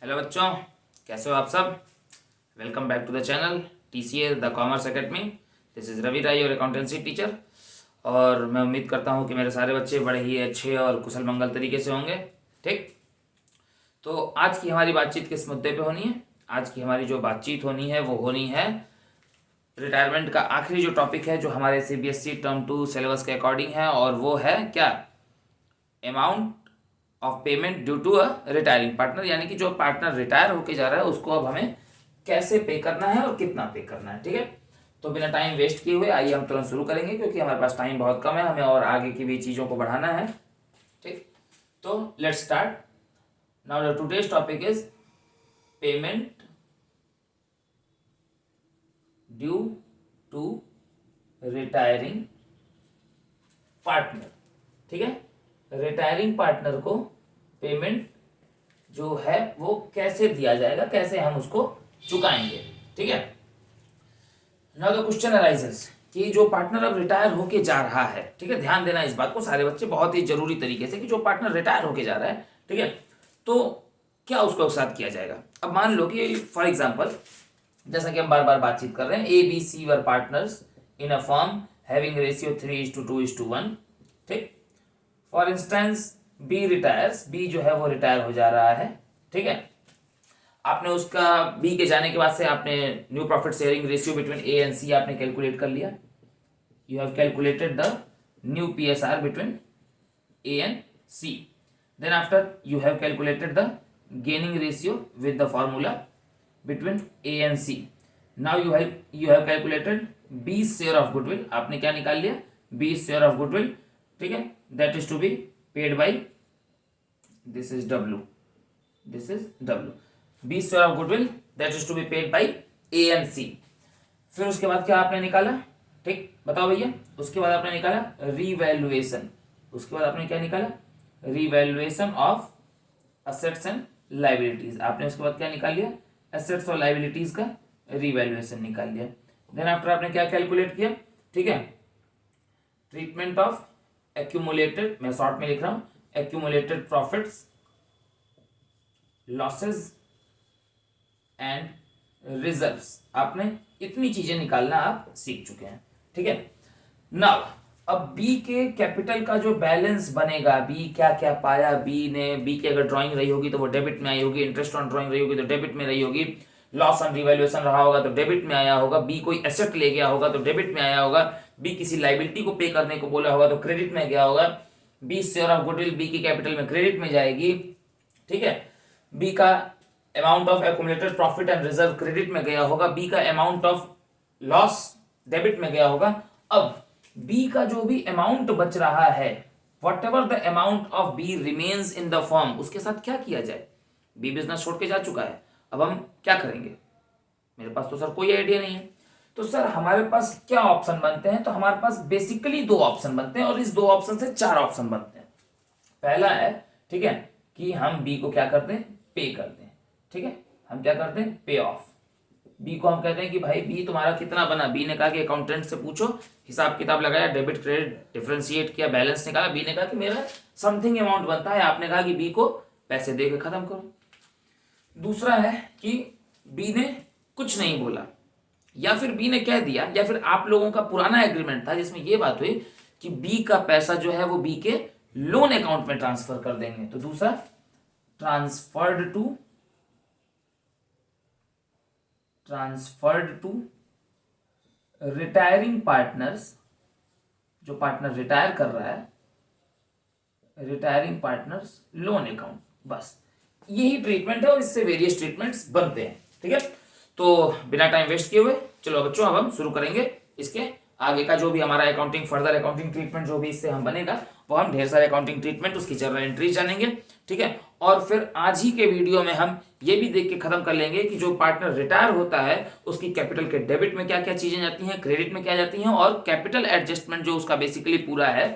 Hello बच्चों, कैसे हो आप सब। Welcome back to the channel TCA the commerce academy. This is Ravi Rai your accountancy teacher. और मैं उम्मीद करता हूँ कि मेरे सारे बच्चे बड़े ही अच्छे और कुशल मंगल तरीके से होंगे। ठीक, तो आज की हमारी बातचीत किस मुद्दे पे होनी है। आज की हमारी जो बातचीत होनी है वो होनी है रिटायरमेंट का आखिरी जो टॉपिक है जो हमारे CBSE टर्म 2 सिलेबस के अकॉर्डिंग है, और वो है क्या, amount of payment due to a retiring partner. यानी कि जो पार्टनर रिटायर होके जा रहा है उसको अब हमें कैसे पे करना है और कितना पे करना है। ठीक है, तो बिना टाइम वेस्ट किए हुए आइए हम तुरंत शुरू करेंगे, क्योंकि हमारे पास टाइम बहुत कम है, हमें और आगे की भी चीज़ों को बढ़ाना है। ठीक, तो let's start now. The today's topic is payment due to retiring partner. ठीक है, रिटायरिंग पार्टनर को पेमेंट जो है वो कैसे दिया जाएगा, कैसे हम उसको चुकाएंगे। ठीक है, नाउ द क्वेश्चन अराइजेस कि जो पार्टनर अब रिटायर होके जा रहा है, ठीक है, ध्यान देना इस बात को सारे बच्चे बहुत ही जरूरी तरीके से, कि जो पार्टनर रिटायर होके जा रहा है, ठीक है, तो क्या उसको साथ किया जाएगा। अब मान लो कि फॉर एग्जांपल, जैसा कि हम बार बार बातचीत कर रहे हैं, ABC were partners in a firm having ratio 3:2:1। ठीक, for instance B retires, B जो है वो रिटायर हो जा रहा है। ठीक है, आपने उसका बी के जाने के बाद से आपने new profit sharing ratio between A and C आपने कैलकुलेट कर लिया। You have calculated the new PSR between A and C. Then after you have calculated the gaining ratio with the formula between A and C. Now you have calculated B share of goodwill. आपने क्या निकाल लिया, B share of goodwill. ठीक है, that is to be paid by, this is W, this is W, B share of goodwill that is to be paid by A and C। फिर उसके बाद क्या आपने निकाला, ठीक बताओ भैया। उसके बाद आपने निकाला रीवैल्यूएशन। उसके बाद आपने क्या निकाला, revaluation of assets and liabilities. आपने उसके बाद क्या निकाल लिया, एसेट्स और लाइबिलिटीज का रीवैल्यूएशन निकाल लिया। देन आफ्टर आपने क्या कैलकुलेट किया, ठीक है, ट्रीटमेंट ऑफ एक्यूमुलेटेड, मैं शॉर्ट में लिख रहा हूं, accumulated profits, losses and reserves. आपने इतनी चीजें निकालना आप सीख चुके हैं। ठीक है, नाउ अब बी के कैपिटल का जो बैलेंस बनेगा, बी क्या क्या पाया, बी की अगर ड्राइंग रही होगी तो वो डेबिट में आई होगी, इंटरेस्ट ऑन ड्राइंग रही होगी तो डेबिट में रही होगी, लॉस ऑन रिवैल्यूएशन रहा होगा तो डेबिट में आया होगा, बी कोई एसेट ले गया होगा तो डेबिट में आया होगा, बी किसी लाइबिलिटी को पे करने को बोला होगा तो क्रेडिट में गया होगा, B share of goodwill B की कैपिटल में क्रेडिट में जाएगी। ठीक है, बी का amount of accumulated profit and reserve credit में गया होगा, बी का अमाउंट ऑफ लॉस डेबिट में गया होगा। अब बी का जो भी अमाउंट बच रहा है, whatever the amount of B remains in the firm, उसके साथ क्या किया जाए। बी बिजनेस छोड़ के जा चुका है, अब हम क्या करेंगे। मेरे पास तो सर कोई आइडिया नहीं है। तो सर हमारे पास क्या ऑप्शन बनते हैं, तो हमारे पास बेसिकली दो ऑप्शन बनते हैं, और इस दो ऑप्शन से चार ऑप्शन बनते हैं। पहला है, ठीक है, कि हम बी को क्या करते हैं, पे करते हैं। ठीक है, हम क्या करते हैं, पे ऑफ। बी को हम कहते हैं कि भाई बी तुम्हारा कितना बना। बी ने कहा कि अकाउंटेंट से पूछो, हिसाब किताब लगाया, डेबिट क्रेडिट डिफरेंशिएट किया, बैलेंस निकाला। बी ने कहा कि मेरा समथिंग अमाउंट बनता है, आपने कहा कि बी को पैसे देकर खत्म करो। दूसरा है कि बी ने कुछ नहीं बोला, या फिर बी ने कह दिया, या फिर आप लोगों का पुराना एग्रीमेंट था जिसमें यह बात हुई कि बी का पैसा जो है वो बी के लोन अकाउंट में ट्रांसफर कर देंगे। तो दूसरा, ट्रांसफर्ड टू रिटायरिंग पार्टनर्स, जो पार्टनर रिटायर कर रहा है, रिटायरिंग पार्टनर्स लोन अकाउंट। बस यही ट्रीटमेंट है, और इससे वेरियस ट्रीटमेंट्स बनते हैं। ठीक है, तो बिना टाइम वेस्ट किए हुए चलो बच्चों अब हम शुरू करेंगे इसके आगे का जो भी हमारा अकाउंटिंग, फर्दर अकाउंटिंग ट्रीटमेंट जो भी इससे हम बनेगा, वो हम ढेर सारे अकाउंटिंग ट्रीटमेंट, उसकी जनरल एंट्रीज जानेंगे। ठीक है, और फिर आज ही के वीडियो में हम ये भी देख के खत्म कर लेंगे कि जो पार्टनर रिटायर होता है उसकी कैपिटल के डेबिट में क्या क्या चीजें जाती हैं, क्रेडिट में क्या जाती हैं, और कैपिटल एडजस्टमेंट जो उसका बेसिकली पूरा है।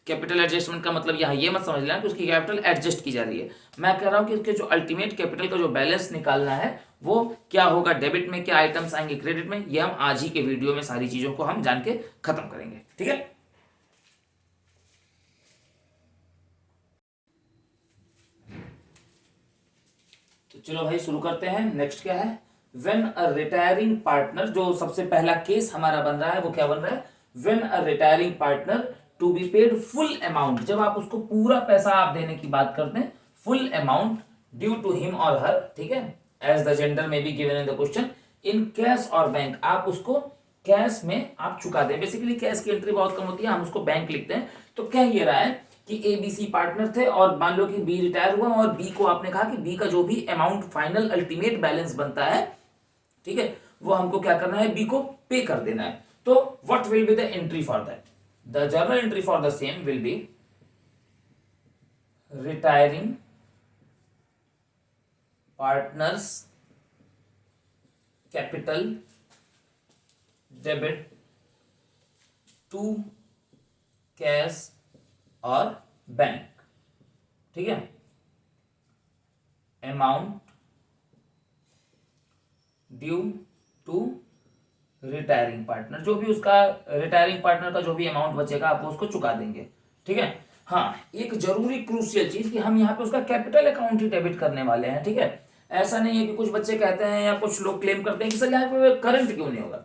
कैपिटल एडजस्टमेंट का मतलब यहाँ ये मत समझ लेना कि उसकी कैपिटल एडजस्ट की जा रही है। मैं कह रहा हूँ कि उसके जो अल्टीमेट कैपिटल का जो बैलेंस निकालना है वो क्या होगा, डेबिट में क्या आइटम्स आएंगे, क्रेडिट में, ये हम आज ही के वीडियो में सारी चीजों को हम जान के खत्म करेंगे। ठीक है, चलो भाई शुरू करते हैं। नेक्स्ट क्या है, व्हेन अ रिटायरिंग पार्टनर, जो सबसे पहला केस हमारा बन रहा है वो क्या बन रहा है, when a retiring partner to be paid full amount, जब आप उसको पूरा पैसा आप देने की बात करते हैं, full amount due to him और हर, ठीक है, as the gender may be given in the question, in cash और बैंक, आप उसको कैश में आप चुका दें। बेसिकली कैश की एंट्री बहुत कम होती है, हम उसको बैंक लिखते हैं। तो कह ये रहा है कि ए बी सी पार्टनर थे और मान लो कि बी रिटायर हुआ और बी को आपने कहा कि बी का जो भी अमाउंट फाइनल अल्टीमेट बैलेंस बनता है, ठीक है, वो हमको क्या करना है, बी को पे कर देना है। तो what will be the entry for that, the journal entry for the same will be retiring partners capital debit to cash और बैंक, ठीक है, amount due to retiring partner, जो भी उसका रिटायरिंग पार्टनर का जो भी अमाउंट बचेगा आप उसको चुका देंगे, ठीक है। हाँ, एक जरूरी क्रूशियल चीज कि हम यहाँ पे उसका कैपिटल अकाउंट ही डेबिट करने वाले हैं, ठीक है। ऐसा नहीं है कि कुछ बच्चे कहते हैं या कुछ लोग क्लेम करते हैं कि सर यहाँ पे करंट क्यों नहीं होगा।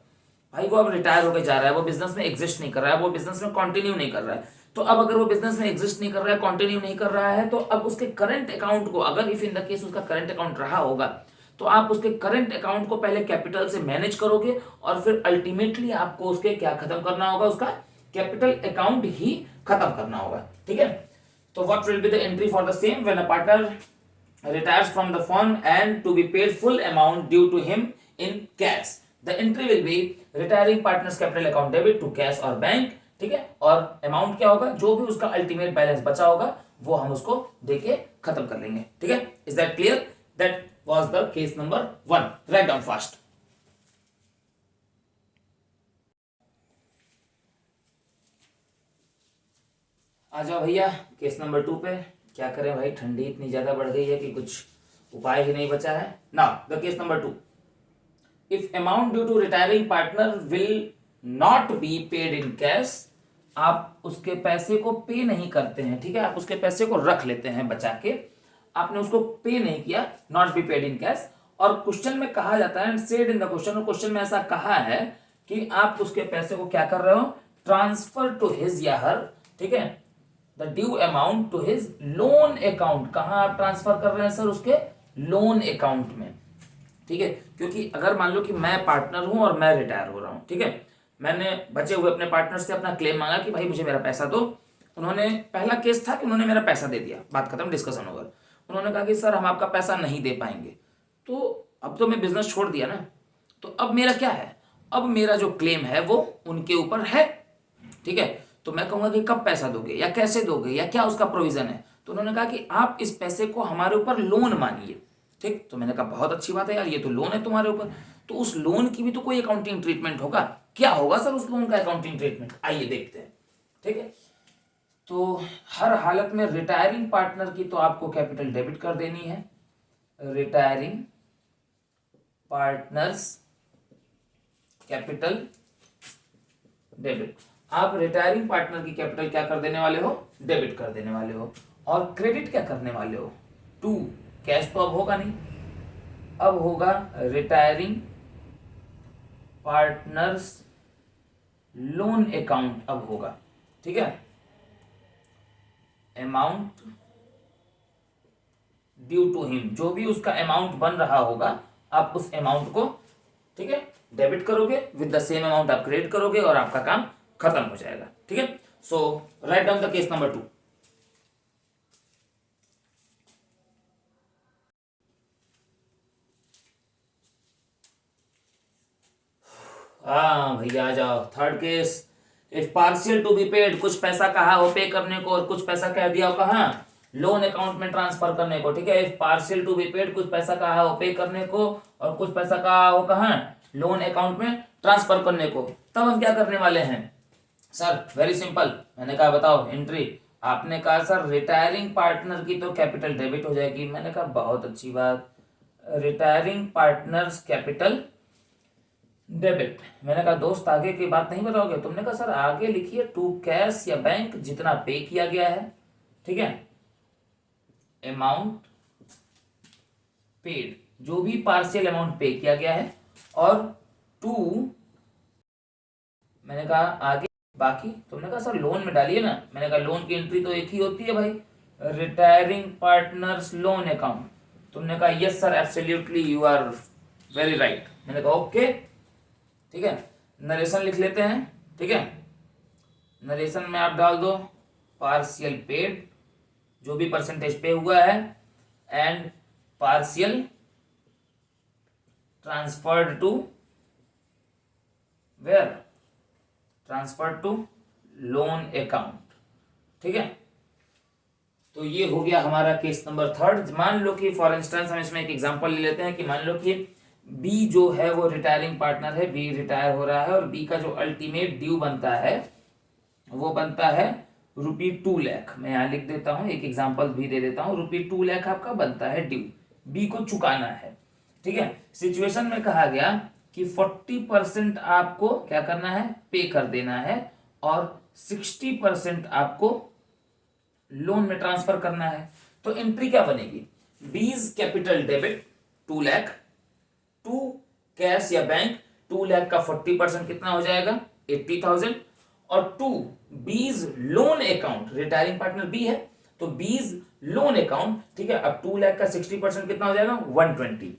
भाई वो अब रिटायर होकर जा रहा है, वो बिजनेस में एग्जिस्ट नहीं कर रहा है, वो बिजनेस में कंटिन्यू नहीं कर रहा है। तो अब अगर वो बिजनेस में एग्जिस्ट नहीं कर रहा है, कंटिन्यू नहीं कर रहा है, तो अब उसके करंट अकाउंट को, अगर इफ इन द केस उसका करंट अकाउंट रहा होगा, तो आप उसके करंट अकाउंट को पहले कैपिटल से मैनेज करोगे और फिर अल्टीमेटली आपको उसके क्या खत्म करना होगा, उसका कैपिटल अकाउंट ही खत्म करना होगा, ठीक है। तो what will be the entry for the same when a partner retires from the firm and to be paid full amount due to him in cash. The entry will be retiring partners capital account debit to cash और bank, ठीक है, और amount क्या होगा, जो भी उसका ultimate balance बचा होगा वो हम उसको देके खत्म कर लेंगे, ठीक है। Is that clear? That was the case number 1। Write down fast. आ जाओ भैया केस नंबर 2 पे। क्या करें भाई, ठंडी इतनी ज्यादा बढ़ गई है कि कुछ उपाय ही नहीं बचा है। Now the case number 2, if amount due to retiring partner will not be paid in cash, आप उसके पैसे को पे नहीं करते हैं, ठीक है, आप उसके पैसे को रख लेते हैं बचा के, आपने उसको पे नहीं किया, not be paid in cash. और क्वेश्चन में कहा जाता है, सेड इन द क्वेश्चन, और क्वेश्चन में ऐसा कहा है कि आप उसके पैसे को क्या कर रहे हो, ट्रांसफर टू हिज या हर, ठीक है, the due amount to his loan account. कहां आप ट्रांसफर कर रहे हैं सर, उसके लोन अकाउंट में, ठीक है। क्योंकि अगर मान लो कि मैं पार्टनर हूं और मैं रिटायर हो रहा हूं, ठीक है, मैंने बचे हुए अपने पार्टनर से अपना क्लेम मांगा कि भाई मुझे मेरा पैसा दो। उन्होंने, पहला केस था कि उन्होंने मेरा पैसा दे दिया, बात खत्म, डिस्कशन ओवर। उन्होंने कहा कि सर हम आपका पैसा नहीं दे पाएंगे। तो अब तो मैं बिजनेस छोड़ दिया ना, तो अब मेरा क्या है, अब मेरा जो क्लेम है वो उनके ऊपर है, ठीक है। तो मैं कहूंगा कि कब पैसा दोगे या कैसे दोगे या क्या उसका प्रोविजन है। तो उन्होंने कहा कि आप इस पैसे को हमारे ऊपर लोन मानिए, ठीक। तो मैंने कहा बहुत अच्छी बात है यार, ये तो लोन है तुम्हारे ऊपर, तो उस लोन की भी तो कोई अकाउंटिंग ट्रीटमेंट होगा। क्या होगा सर उस लोन का अकाउंटिंग ट्रीटमेंट, आइए देखते हैं, ठीक है। तो हर हालत में रिटायरिंग पार्टनर की तो आपको कैपिटल डेबिट कर देनी है, रिटायरिंग पार्टनर्स कैपिटल डेबिट, आप रिटायरिंग पार्टनर की कैपिटल क्या कर देने वाले हो, डेबिट कर देने वाले हो। और क्रेडिट क्या करने वाले हो, टू कैश, तो अब होगा नहीं, अब होगा रिटायरिंग पार्टनर्स लोन अकाउंट, अब होगा, ठीक है, अमाउंट ड्यू टू हिम, जो भी उसका अमाउंट बन रहा होगा आप उस अमाउंट को, ठीक है, डेबिट करोगे, विद द सेम अमाउंट आप क्रेडिट करोगे और आपका काम खत्म हो जाएगा, ठीक है। So write down the case number 2। हाँ भैया आ जाओ, third case, if partial to be paid, कुछ पैसा कहा हो पे करने को और कुछ पैसा कह दिया हो कहा लोन अकाउंट में ट्रांसफर करने को, ठीक है। If partial to be paid, कुछ पैसा कहा हो पे करने को और कुछ पैसा कहा हो कहा लोन अकाउंट में ट्रांसफर करने को, तब हम क्या करने वाले हैं सर, वेरी सिंपल। मैंने कहा बताओ एंट्री, आपने कहा सर रिटायरिंग पार्टनर की तो कैपिटल डेबिट हो जाएगी, मैंने कहा बहुत अच्छी बात, रिटायरिंग पार्टनर्स कैपिटल डेबिट। मैंने कहा दोस्त आगे की बात नहीं बताओगे, तुमने कहा सर आगे लिखिए टू कैश या बैंक, जितना पे किया गया है, ठीक है, अमाउंट पेड, जो भी पार्शियल अमाउंट पे किया गया है, और टू, मैंने कहा आगे बाकी, तुमने कहा सर लोन में डालिए ना, मैंने कहा लोन की एंट्री तो एक ही होती है भाई, रिटायरिंग पार्टनर्स लोन अकाउंट। तुमने कहा yes sir absolutely you are very right. मैंने कहा ओके, ठीक है। नरेशन लिख लेते हैं, ठीक है। नरेशन में आप डाल दो पार्शियल पेड, जो भी परसेंटेज पे हुआ है, and partial transferred to where, transferred to loan account, ठीक है। तो ये हो गया हमारा केस नंबर थर्ड। मान लो कि फॉर इंस्टेंस हम इसमें एक एग्जांपल ले लेते हैं कि मान लो कि बी जो है वो रिटायरिंग पार्टनर है, बी रिटायर हो रहा है, और बी का जो अल्टीमेट ड्यू बनता है वो बनता है ₹2 लाख। मैं यहाँ लिख देता हूँ, एक एग्जांपल भी दे देता हूँ। ₹2 लाख आपका बनता है ड्यू, बी को चुकाना है, ठीक है। सिचुएशन में कहा गया कि 40% आपको क्या करना है, पे कर देना है, और 60% आपको लोन में ट्रांसफर करना है। तो एंट्री क्या बनेगी, B's capital debit 2 lakh, to cash या बैंक 2 लाख का 40% कितना हो जाएगा 80,000, और to B's loan account, retiring partner B है तो बीज लोन अकाउंट, ठीक है। अब 2 लाख का 60% कितना हो जाएगा 120।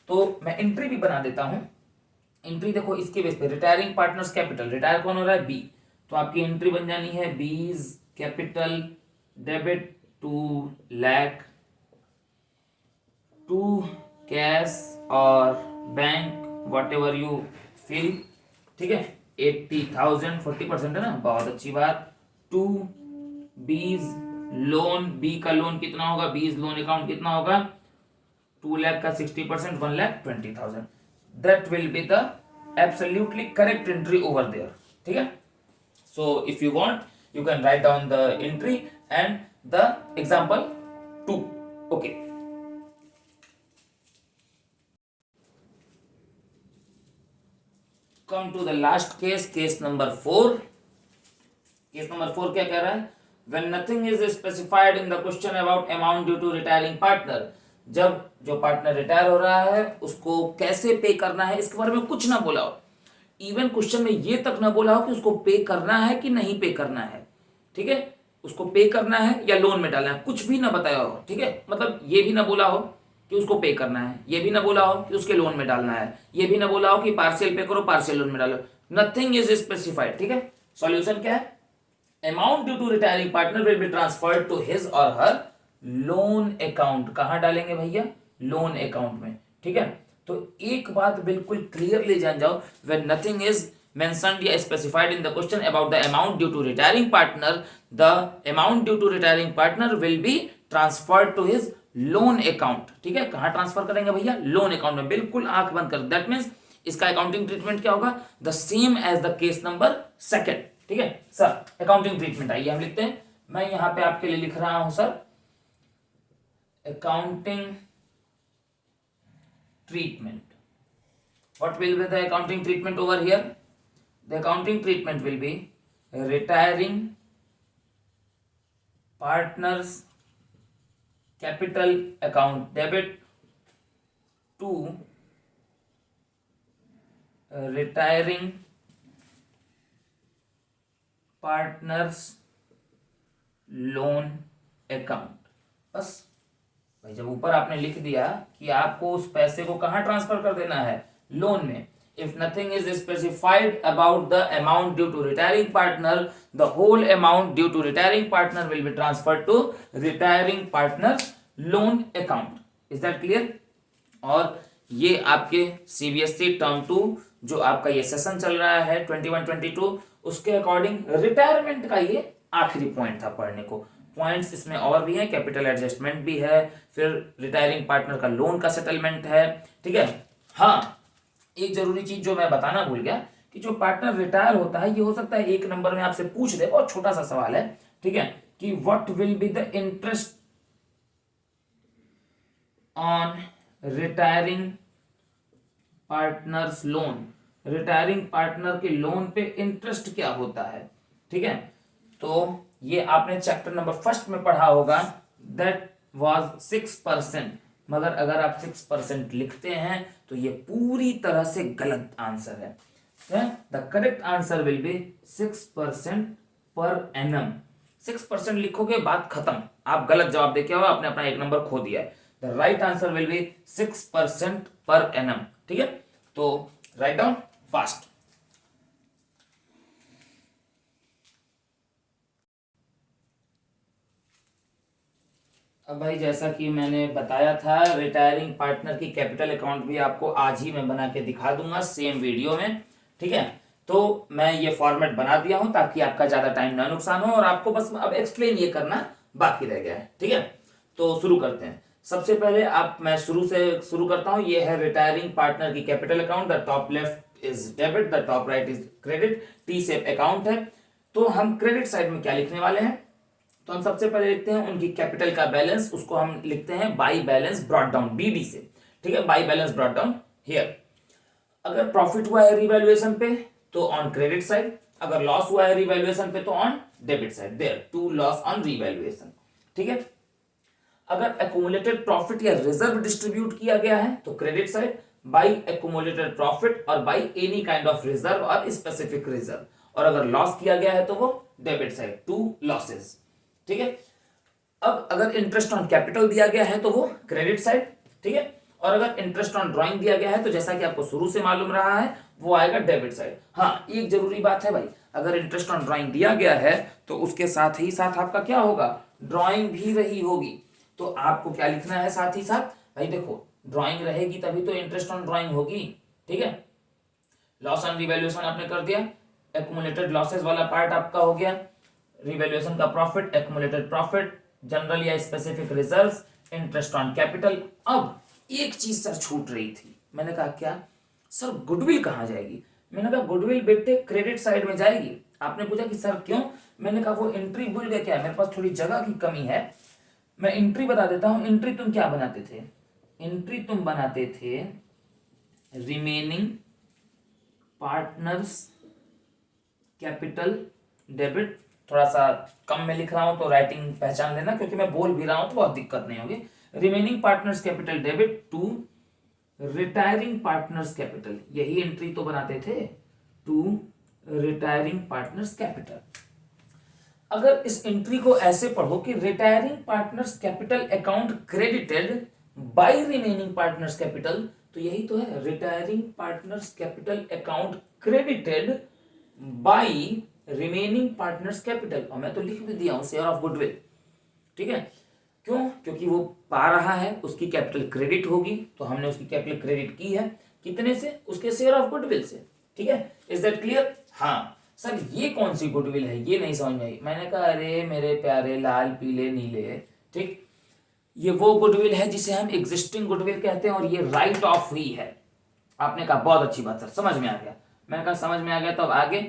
तो मैं एंट्री भी बना देता हूं। एंट्री देखो इसके बेस पे, रिटायरिंग पार्टनर्स कैपिटल, रिटायर कौन हो रहा है बी, तो आपकी एंट्री बन जानी है B's capital debit 2 lakh, to cash और bank whatever you feel, ठीक है। 80,000 40% है ना, बहुत अच्छी बात। टू बीज लोन, बी का लोन कितना होगा, बीज लोन अकाउंट कितना होगा 2 लाख का 60% 1,20,000। That will be the absolutely correct entry over there, ठीक है। So if you want you can write down the entry and the example 2, okay। come to the last case, case number 4। case number 4 क्या कह रहा है, when nothing is specified in the question about amount due to retiring partner, जब जो partner retire हो रहा है उसको कैसे पे करना है इसके बारे में कुछ ना बोला हो, इवन क्वेश्चन में ये तक ना बोला हो कि उसको पे करना है कि नहीं पे करना है, ठीक है। उसको पे करना है या लोन में डालना है, कुछ भी ना बताया हो, ठीक है। मतलब ये भी ना बोला हो कि उसको पे करना है, ये भी ना बोला हो कि उसके लोन में डालना है, ये भी ना बोला हो कि पार्शियल पे करो पार्शियल लोन में डालो, नथिंग इज स्पेसिफाइड, ठीक है। सॉल्यूशन क्या है, amount due to retiring partner will be transferred to his और हर लोन अकाउंट। कहां डालेंगे भैया, लोन अकाउंट में, ठीक है। तो एक बात बिल्कुल क्लियरली जान जाओ, व्हेन नथिंग इज mentioned या specified in the question about the amount due to retiring partner, the amount due to retiring partner will be transferred to his loan account, ठीक है। कहां ट्रांसफर करेंगे भैया, लोन अकाउंट में, बिल्कुल आंख बंद कर। दैट मीन्स इसका अकाउंटिंग ट्रीटमेंट क्या होगा, the same as the case number 2, ठीक है। सर अकाउंटिंग ट्रीटमेंट आइए हम लिखते हैं, मैं यहां पे आपके लिए लिख रहा हूं sir accounting treatment. what will be the accounting treatment over here, the accounting treatment will be retiring partners capital account debit to retiring partners loan account. बस भाई, जब ऊपर आपने लिख दिया कि आपको उस पैसे को कहां ट्रांसफर कर देना है, लोन में, if nothing is specified about the amount due to retiring partner, the whole amount due to retiring partner will be transferred to retiring partner's loan account। is that clear? और ये आपके CBSE term 2 जो आपका ये session चल रहा है 21-22, उसके अकॉर्डिंग रिटायरमेंट का ये आखिरी पॉइंट था पढ़ने को। पॉइंट्स इसमें और भी हैं, कैपिटल एडजस्टमेंट भी है, फिर रिटायरिंग पार्टनर का लोन का सेटलमेंट है, ठीक है। हाँ, एक जरूरी चीज जो मैं बताना भूल गया कि जो पार्टनर रिटायर होता है, ये हो सकता है 1 नंबर में आपसे पूछ दे, बहुत छोटा सा सवाल है, ठीक है, कि what will be the interest on retiring partners loan, retiring partner के लोन पे इंटरेस्ट क्या होता है, ठीक है। तो ये आपने चैप्टर नंबर 1 में पढ़ा होगा, दैट वाज 6%, मगर अगर आप 6% लिखते हैं तो ये पूरी तरह से गलत आंसर है। The correct answer will be 6% per annum. 6% लिखोगे बात खत्म, आप गलत जवाब देके हो, आपने अपना 1 नंबर खो दिया है। The right answer will be 6% per annum. ठीक है, तो राइट डाउन फास्ट। अब भाई जैसा कि मैंने बताया था, रिटायरिंग पार्टनर की कैपिटल अकाउंट भी आपको आज ही मैं बना के दिखा दूंगा सेम वीडियो में। ठीक है, तो मैं ये फॉर्मेट बना दिया हूं ताकि आपका ज्यादा टाइम ना नुकसान हो, और आपको बस अब एक्सप्लेन ये करना बाकी रह गया है। ठीक है, तो शुरू करते हैं। सबसे पहले आप मैं शुरू से शुरू करता हूं। ये है रिटायरिंग पार्टनर की capital account. The top left is debit, the top right is credit, T shape account है। तो हम क्रेडिट साइड में क्या लिखने वाले हैं, तो हम सबसे पहले लिखते हैं उनकी कैपिटल का बैलेंस, उसको हम लिखते हैं by balance brought down, BD से। ठीक है, by balance brought down here. अगर प्रॉफिट हुआ है रिवैल्यूएशन पे तो ऑन क्रेडिट साइड, अगर लॉस हुआ है रिवैल्यूएशन पे तो on debit side, there to loss on revaluation. ठीक है, अगर एक्यूमुलेटेड प्रॉफिट या रिजर्व डिस्ट्रीब्यूट किया गया है तो credit side, by accumulated profit और by any kind of reserve और स्पेसिफिक रिजर्व, और अगर लॉस किया गया है तो वो डेबिट साइड, टू लॉसेस। ठीक है, अब अगर इंटरेस्ट ऑन कैपिटल दिया गया है तो वो क्रेडिट साइड। ठीक है, और अगर इंटरेस्ट ऑन ड्राइंग दिया गया है तो जैसा कि आपको शुरू से मालूम रहा है वो आएगा डेबिट साइड। हाँ, एक जरूरी बात है भाई, अगर इंटरेस्ट ऑन ड्राइंग दिया गया है तो उसके साथ ही साथ आपका क्या होगा, ड्राइंग भी रही होगी। तो आपको क्या लिखना है साथ ही साथ, भाई देखो ड्राइंग रहेगी तभी तो इंटरेस्ट ऑन ड्राइंग होगी। ठीक है, लॉस ऑन रिवैल्यूएशन आपने कर दिया, एक्यूमुलेटेड लॉसेस वाला पार्ट आपका हो गया, रिवैल्यूएशन का प्रॉफिट, एक्यूमुलेटेड प्रॉफिट, जनरल या specific reserves, interest on capital. अब एक चीज सर छूट रही थी, मैंने कहा क्या सर गुडविल कहां जाएगी, मैंने कहा गुडविल बेटे क्रेडिट साइड में जाएगी। आपने पूछा कि सर क्यों, मैंने कहा वो एंट्री भूल गए क्या, मेरे पास थोड़ी जगह की कमी है, मैं एंट्री बता देता हूं। एंट्री तुम क्या बनाते थे, एंट्री तुम बनाते थे रिमेनिंग पार्टनर्स कैपिटल डेबिट। थोड़ा सा कम में लिख रहा हूं तो राइटिंग पहचान लेना, क्योंकि मैं बोल भी रहा हूं तो बहुत दिक्कत नहीं होगी। Remaining partners capital debit to retiring partners capital, यही एंट्री तो बनाते थे, टू रिटायरिंग पार्टनर्स कैपिटल। अगर इस एंट्री को ऐसे पढ़ो कि retiring partners capital account credited bye remaining partners capital, तो यही तो है, retiring partners capital account credited bye remaining partners capital. और मैं तो लिख भी दिया हूं शेयर ऑफ गुडविल। ठीक है, क्यों, क्योंकि वो पा रहा है उसकी कैपिटल क्रेडिट होगी, तो हमने उसकी कैपिटल क्रेडिट की है कितने से, उसके शेयर ऑफ गुडविल से। ठीक है, इज दैट क्लियर। हाँ सर ये कौन सी गुडविल है, ये नहीं समझ में आई। मैंने कहा अरे मेरे प्यारे लाल पीले नीले, ठीक, ये वो गुडविल है जिसे हम एग्जिस्टिंग गुडविल कहते हैं, और ये राइट ऑफ हुई है। आपने कहा बहुत अच्छी बात सर, समझ में आ गया। मैंने कहा समझ में आ गया तो अब आगे,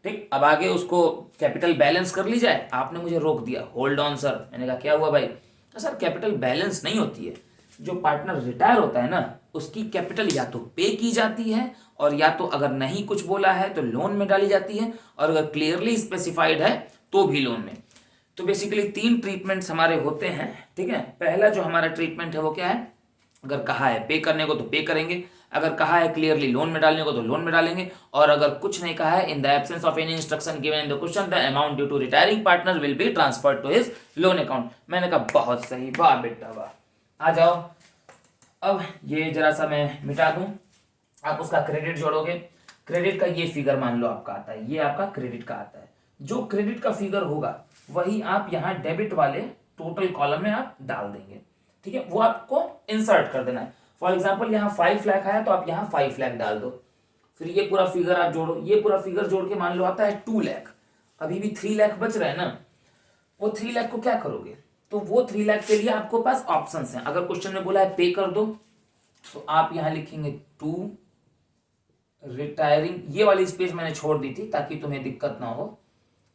ठीक, अब आगे उसको कैपिटल बैलेंस कर ली जाए। आपने मुझे रोक दिया, होल्ड ऑन सर। मैंने कहा क्या हुआ भाई, तो सर कैपिटल बैलेंस नहीं होती है, जो पार्टनर रिटायर होता है ना उसकी कैपिटल या तो पे की जाती है, और या तो अगर नहीं कुछ बोला है तो लोन में डाली जाती है, और अगर क्लियरली स्पेसिफाइड है तो भी लोन में। तो बेसिकली 3 ट्रीटमेंट्स हमारे होते हैं। ठीक है, पहला जो हमारा ट्रीटमेंट है वो क्या है, अगर कहा है पे करने को तो पे करेंगे, अगर कहा है क्लियरली लोन में डालने को तो लोन में डालेंगे, और अगर कुछ नहीं कहा है, in the absence of any instruction given in the question the amount due to retiring partner will be transferred to his loan account. मैंने कहा बहुत सही, वाह बेटा वाह। आ जाओ, अब ये जरा सा मैं मिटा दूं, आप उसका क्रेडिट जोड़ोगे। क्रेडिट का ये फिगर मान लो आपका आता है, ये आपका क्रेडिट का आता है। जो क्रेडिट का फिगर होगा वही आप यहाँ डेबिट वाले टोटल कॉलम में आप डाल देंगे। ठीक है, वो आपको इंसर्ट कर देना है। फॉर एग्जाम्पल यहाँ 5 लाख आया तो आप यहाँ 5 लाख डाल दो, फिर ये पूरा फिगर आप जोड़ो, ये पूरा फिगर जोड़ के मान लो आता है 2 लाख। अभी भी 3 लाख बच रहा है ना, वो 3 लाख को क्या करोगे, तो वो 3 लाख के लिए आपको पास ऑप्शंस हैं। अगर क्वेश्चन में बोला है पे कर दो तो आप यहां लिखेंगे टू रिटायरिंग, ये वाली स्पेस मैंने छोड़ दी थी ताकि तुम्हें दिक्कत ना हो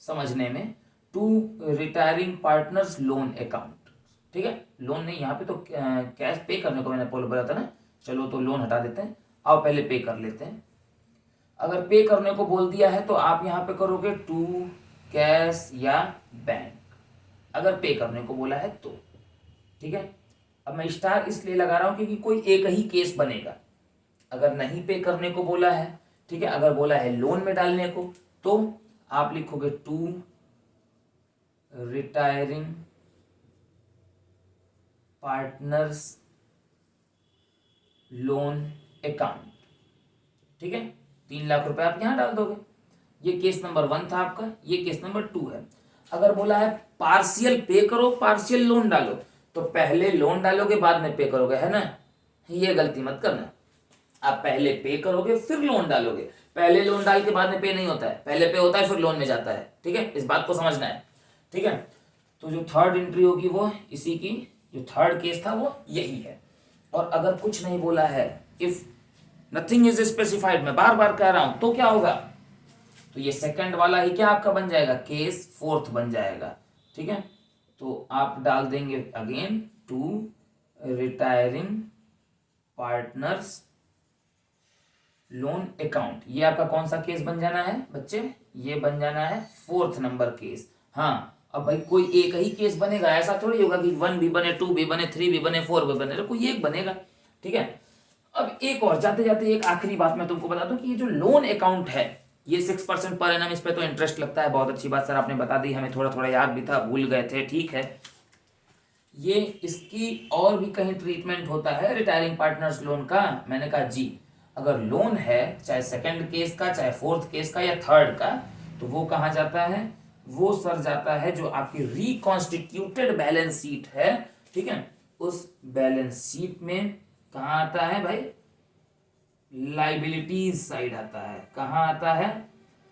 समझने में, to retiring partners loan account. ठीक है, लोन नहीं, यहाँ पे तो कैश पे करने को मैंने बोला था ना, चलो तो लोन हटा देते हैं, आओ पहले पे कर लेते हैं। अगर पे करने को बोल दिया है तो आप यहाँ पे करोगे टू कैश या बैंक, अगर पे करने को बोला है तो। ठीक है, अब मैं स्टार इसलिए लगा रहा हूं क्योंकि कोई एक ही केस बनेगा। अगर नहीं पे करने को बोला है, ठीक है, अगर बोला है लोन में डालने को, तो आप लिखोगे to retiring partners loan account, ठीक है, 3 लाख रुपए आप यहां डाल दोगे। ये केस नंबर 1 था आपका, ये केस नंबर 2 है। अगर बोला है पार्शियल पे करो, पार्शियल लोन डालो, तो पहले लोन डालोगे बाद में पे करोगे, है ना, ये गलती मत करना। आप पहले पे करोगे फिर लोन डालोगे, पहले लोन डाल के बाद में पे नहीं होता है, पहले पे होता है फिर लोन में जाता है, ठीक है, इस बात को समझना है, ठीक है। तो जो थर्ड एंट्री होगी वो इसी की, जो थर्ड केस था वो यही है। और अगर कुछ नहीं बोला है, इफ नथिंग इज स्पेसिफाइड, मैं बार बार कह रहा हूं, तो क्या होगा, तो ये सेकंड वाला ही क्या आपका बन जाएगा, केस फोर्थ बन जाएगा, ठीक है। तो आप डाल देंगे again to retiring partners loan account, ये आपका कौन सा केस बन जाना है बच्चे, ये बन जाना है फोर्थ नंबर केस। हाँ, अब भाई कोई एक ही केस बनेगा, ऐसा थोड़ी होगा कि 1 भी बने, 2 भी बने, 3 भी बने, 4 भी बने, तो कोई एक बनेगा, ठीक है। अब एक और जाते जाते एक आखिरी बात मैं तुमको बता दूं कि ये जो लोन अकाउंट है ये 6% पर एनम, इस पे तो इंटरेस्ट लगता है, बहुत अच्छी बात सर आपने बता दी, हमें थोड़ा थोड़ा याद भी था, भूल गए थे, ठीक है। ये इसकी और भी कहीं ट्रीटमेंट होता है रिटायरिंग पार्टनर्स लोन का, मैंने कहा जी, अगर लोन है चाहे सेकंड केस का, चाहे फोर्थ केस का या थर्ड का, तो वो कहाँ जाता है, वो सर जाता है जो आपकी रिकॉन्स्टिट्यूटेड बैलेंस शीट है, ठीक है, उस बैलेंस शीट में कहाँ आता है भाई, लाइबिलिटीज साइड आता है, कहाँ आता है,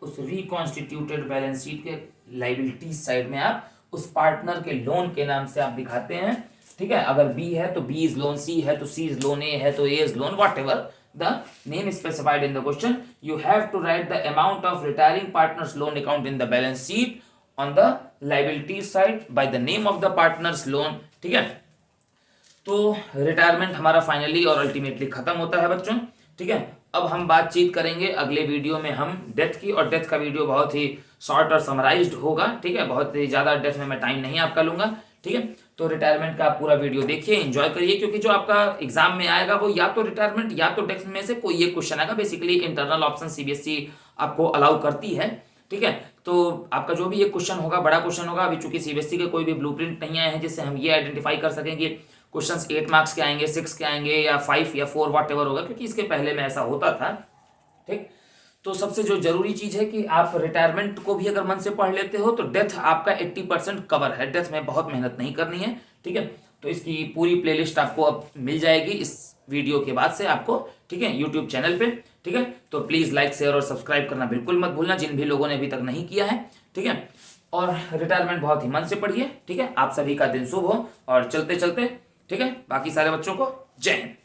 उस रिकॉन्स्टिट्यूटेड बैलेंस शीट के लाइबिलिटीज साइड में आप उस पार्टनर के लोन के नाम से आप दिखाते हैं, ठीक है। अगर बी है तो बी इज लोन, सी है तो सी इज लोन, ए है तो A is loan, whatever the name specified in the question, you have to write the amount of retiring partners loan account in the balance sheet on the liability side by the name of the partners loan, ठीक है। तो retirement हमारा finally और ultimately खत्म होता है बच्चों, ठीक है। अब हम बातचीत करेंगे अगले वीडियो में हम डेथ की, और डेथ का वीडियो बहुत ही शॉर्ट और समराइज्ड होगा, ठीक है, बहुत ही ज्यादा डेथ में मैं टाइम नहीं आपका लूंगा, ठीक है। तो रिटायरमेंट का आप पूरा वीडियो देखिए, एंजॉय करिए, क्योंकि जो आपका एग्जाम में आएगा वो या तो रिटायरमेंट या तो डेथ में से कोई एक क्वेश्चन आएगा। बेसिकली इंटरनल ऑप्शन सीबीएसई आपको अलाउ करती है, ठीक है। तो आपका जो भी एक क्वेश्चन होगा, बड़ा क्वेश्चन होगा, अभी चूंकि सीबीएसई के कोई भी ब्लूप्रिंट नहीं आए हैं जिससे हम ये आइडेंटिफाई कर सकें कि क्वेश्चंस 8 मार्क्स के आएंगे, 6 के आएंगे, या 5 या 4 वॉट एवर होगा, क्योंकि इसके पहले में ऐसा होता था, ठीक। तो सबसे जो जरूरी चीज है कि आप रिटायरमेंट को भी अगर मन से पढ़ लेते हो तो डेथ आपका 80% कवर है, डेथ में बहुत मेहनत नहीं करनी है, ठीक है। तो इसकी पूरी प्लेलिस्ट आपको अब मिल जाएगी इस वीडियो के बाद से आपको, ठीक है, यूट्यूब चैनल पे, ठीक है। तो प्लीज लाइक, शेयर और सब्सक्राइब करना बिल्कुल मत भूलना, जिन भी लोगों ने अभी तक नहीं किया है, ठीक है। और रिटायरमेंट बहुत ही मन से पढ़िए, ठीक है। आप सभी का दिन शुभ हो, और चलते चलते, ठीक है, बाकी सारे बच्चों को जय हिंद।